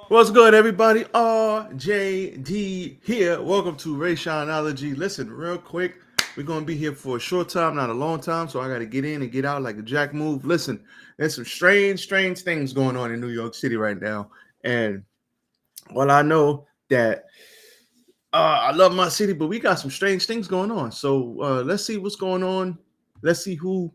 What's good, everybody? RJD here. Welcome to Rashonology. Listen, real quick, we're going to be here for a short time, not a long time, so I got to get in and get out like a jack move. Listen, there's some strange things going on in New York City right now. And well, I know that I love my city, but we got some strange things going on. So let's see what's going on. Let's see who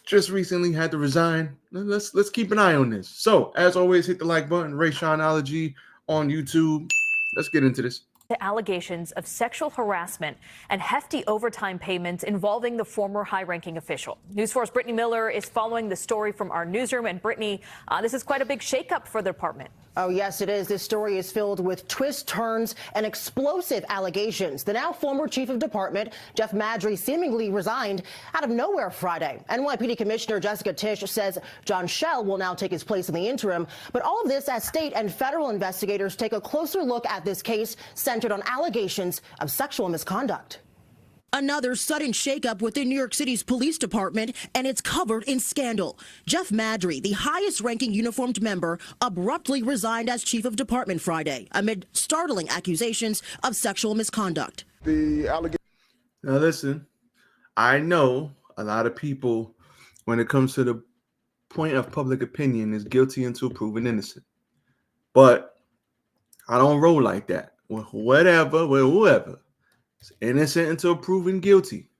just recently had to resign. Let's keep an eye on this. So, as always, hit the like button, Rashonology on YouTube. Let's get into this. The allegations of sexual harassment and hefty overtime payments involving the former high-ranking official. News 4's Brittany Miller is following the story from our newsroom. And Brittany, this is quite a big shakeup for the department. Oh, yes, it is. This story is filled with twists, turns, and explosive allegations. The now former chief of department, Jeff Maddrey, seemingly resigned out of nowhere Friday. NYPD Commissioner Jessica Tisch says John Schell will now take his place in the interim. But all of this as state and federal investigators take a closer look at this case centered on allegations of sexual misconduct. Another sudden shakeup within New York City's police department, and it's covered in scandal. Jeff Maddrey, the highest-ranking uniformed member, abruptly resigned as chief of department Friday amid startling accusations of sexual misconduct. Now listen, I know a lot of people, when it comes to the point of public opinion, is guilty until proven innocent. But I don't roll like that. With whoever. It's innocent until proven guilty.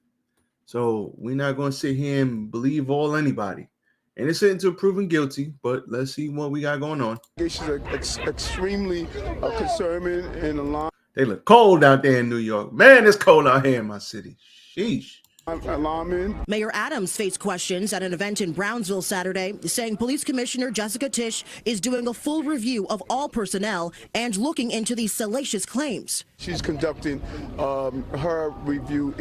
So we're not going to sit here and believe all anybody. Innocent until proven guilty, but let's see what we got going on. Allegations are extremely concerning and alarming. They look cold out there in New York. Man, it's cold out here in my city. Sheesh. Alarming. Mayor Adams faced questions at an event in Brownsville Saturday, saying Police Commissioner Jessica Tisch is doing a full review of all personnel and looking into these salacious claims. She's conducting her review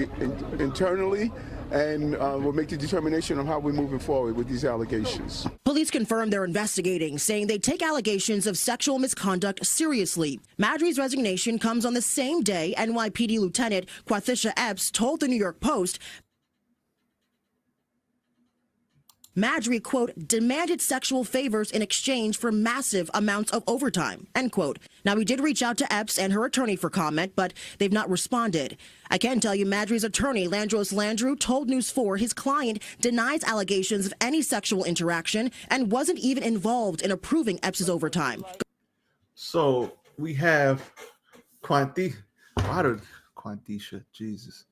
internally, and will make the determination on how we're moving forward with these allegations. Police confirmed they're investigating, saying they take allegations of sexual misconduct seriously. Maddrey's resignation comes on the same day NYPD Lieutenant Quathisha Epps told the New York Post Maddrey, quote, demanded sexual favors in exchange for massive amounts of overtime, end quote. Now, we did reach out to Epps and her attorney for comment, but they've not responded. I can tell you Maddrey's attorney, Landros Landrew, told News 4 his client denies allegations of any sexual interaction and wasn't even involved in approving Epps' overtime. So we have Quantisha, Jesus.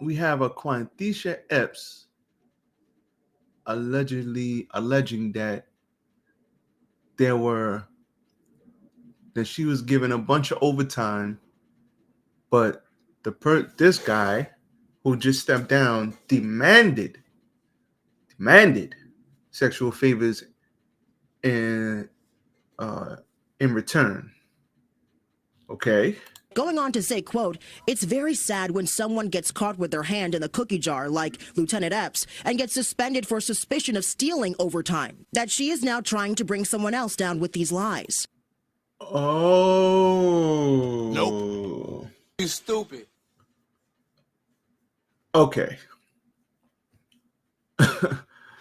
We have a Quantisha Epps alleging that she was given a bunch of overtime, but this guy who just stepped down demanded sexual favors in return. Okay. Going on to say, quote, it's very sad when someone gets caught with their hand in the cookie jar, like Lieutenant Epps, and gets suspended for suspicion of stealing overtime, that she is now trying to bring someone else down with these lies. Oh. Nope. You stupid. Okay.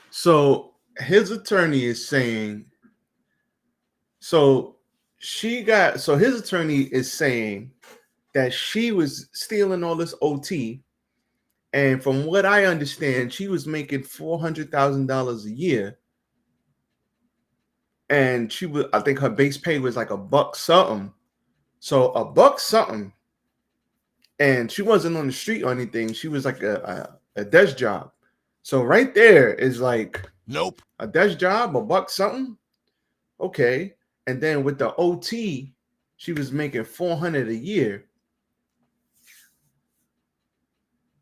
So his attorney is saying, his attorney is saying that she was stealing all this OT. And from what I understand, she was making $400,000 a year. And I think her base pay was like $1 something. So $1 something. And she wasn't on the street or anything. She was like a desk job. So right there is like, nope, a desk job, $1 something. Okay. And then with the OT, she was making $400 a year.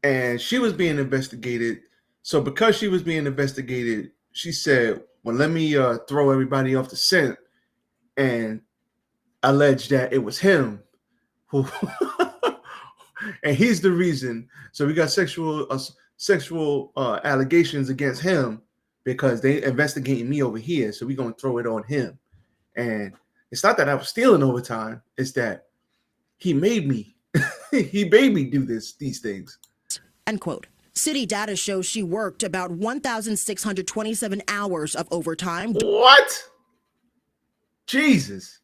And she was being investigated. So because she was being investigated, she said, well, let me throw everybody off the scent and allege that it was him who, and he's the reason. So we got sexual allegations against him because they investigating me over here. So we're going to throw it on him. And it's not that I was stealing overtime. It's that he made me, he made me do these things. End quote. City data shows she worked about 1,627 hours of overtime What? Jesus.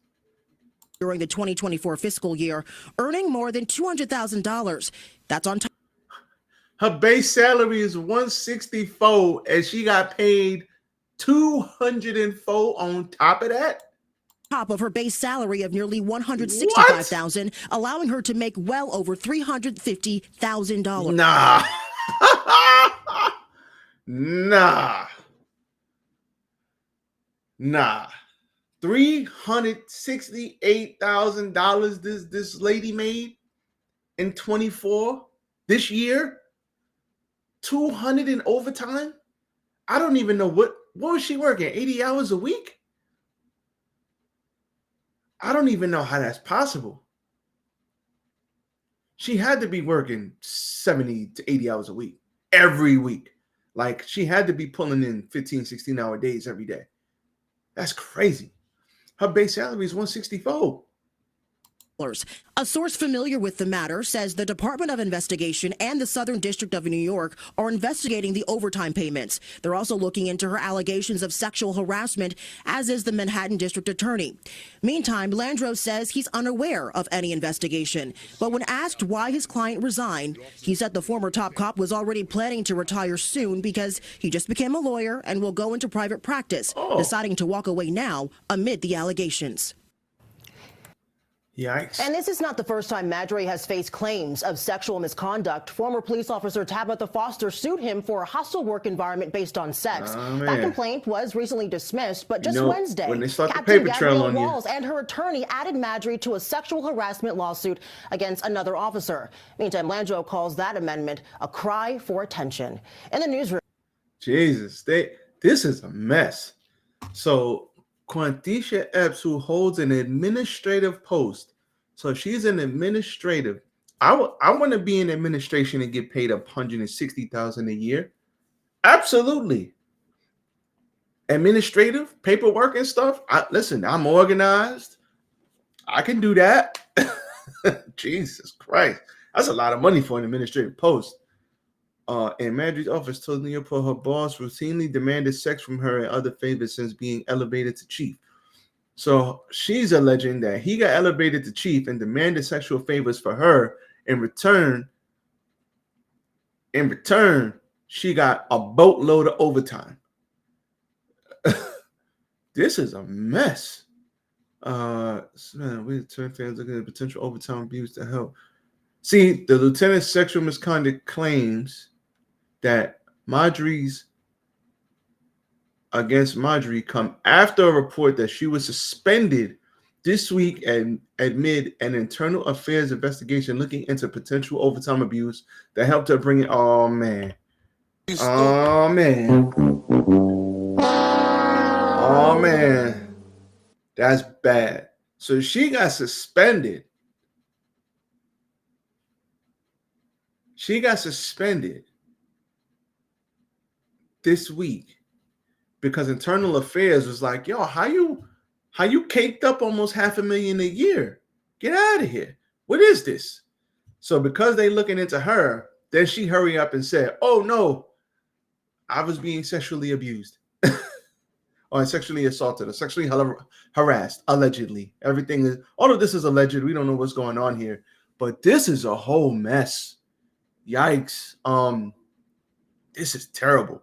during the 2024 fiscal year, earning more than $200,000. That's on top Her base salary is 164 and she got paid 204 on top of that. of her base salary of nearly $165,000, allowing her to make well over $350,000. Nah. Nah. $368,000 this lady made in 24 this year. 200 in overtime. I don't even know what was she working, 80 hours a week? I don't even know how that's possible. She had to be working 70 to 80 hours a week every week. Like she had to be pulling in 15, 16-hour days every day. That's crazy. Her base salary is 164. A source familiar with the matter says the Department of Investigation and the Southern District of New York are investigating the overtime payments. They're also looking into her allegations of sexual harassment, as is the Manhattan District Attorney. Meantime, Landro says he's unaware of any investigation. But when asked why his client resigned, he said the former top cop was already planning to retire soon because he just became a lawyer and will go into private practice, deciding to walk away now amid the allegations. Yikes. And this is not the first time Madry has faced claims of sexual misconduct. Former police officer Tabitha Foster sued him for a hostile work environment based on sex. That complaint was recently dismissed, but just Wednesday, when they start Captain the paper trail Gabrielle on Walls and her attorney added Madry to a sexual harassment lawsuit against another officer. Meantime, Landro calls that amendment a cry for attention. In the newsroom. Jesus, this is a mess. So Quantisha Epps, who holds an administrative post, so she's an administrative. I want to be in administration and get paid $160,000 a year. Absolutely. Administrative, paperwork and stuff. Listen, I'm organized. I can do that. Jesus Christ. That's a lot of money for an administrative post. And Madry's office told New York her boss routinely demanded sex from her and other favors since being elevated to chief. So she's alleging that he got elevated to chief and demanded sexual favors for her. In return, she got a boatload of overtime. This is a mess. We turn fans looking at potential overtime abuse to help. See, the lieutenant's sexual misconduct claims that against Madry come after a report that she was suspended this week and amid an internal affairs investigation looking into potential overtime abuse that helped her bring it. Oh man. Oh man. Oh man. That's bad. So she got suspended. She got suspended this week because internal affairs was like, yo, how you caked up almost $500,000 a year? Get out of here. What is this? So because they looking into her, then she hurry up and said, oh no, I was being sexually abused or sexually assaulted or sexually harassed, allegedly. All of this is alleged. We don't know what's going on here, but this is a whole mess. Yikes. This is terrible.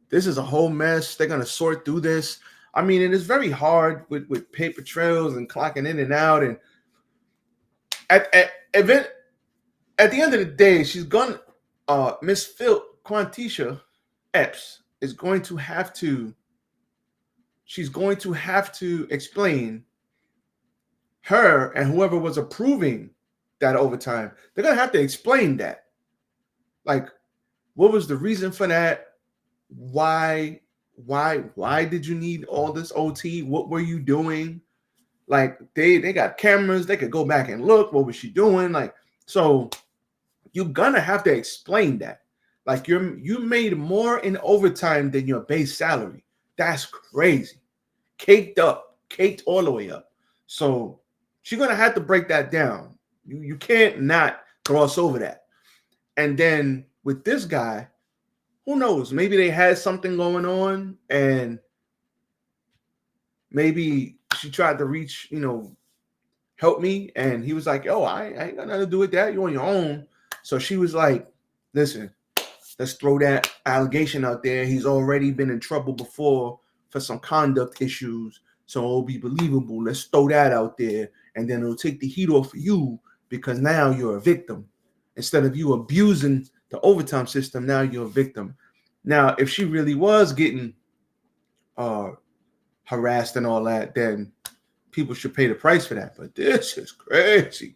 This is a whole mess. They're going to sort through this. I mean, it is very hard with paper trails and clocking in and out. And at the end of the day, she's going to, Miss Quantisha Epps is going to have to, explain her and whoever was approving that overtime. They're going to have to explain that. Like, what was the reason for that? Why did you need all this OT? What were you doing? Like they got cameras, they could go back and look. What was she doing? Like, so you're gonna have to explain that. Like you made more in overtime than your base salary. That's crazy. Caked all the way up. So she's gonna have to break that down. You can't not gloss over that. And then with this guy, who knows? Maybe they had something going on, and maybe she tried to reach, help me. And he was like, yo, I ain't got nothing to do with that. You're on your own. So she was like, listen, let's throw that allegation out there. He's already been in trouble before for some conduct issues. So it'll be believable. Let's throw that out there. And then it'll take the heat off of you because now you're a victim. Instead of you abusing the overtime system, now you're a victim. Now, if she really was getting harassed and all that, then people should pay the price for that. But this is crazy.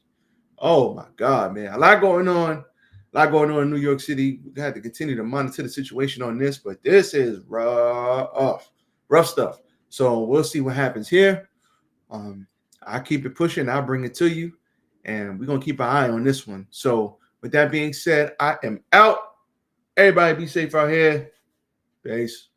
Oh my God, man. A lot going on in New York City. We had to continue to monitor the situation on this, but this is rough stuff. So we'll see what happens here. I'll keep it pushing. I'll bring it to you, and we're going to keep an eye on this one. So with that being said, I am out. Everybody be safe out here. Peace.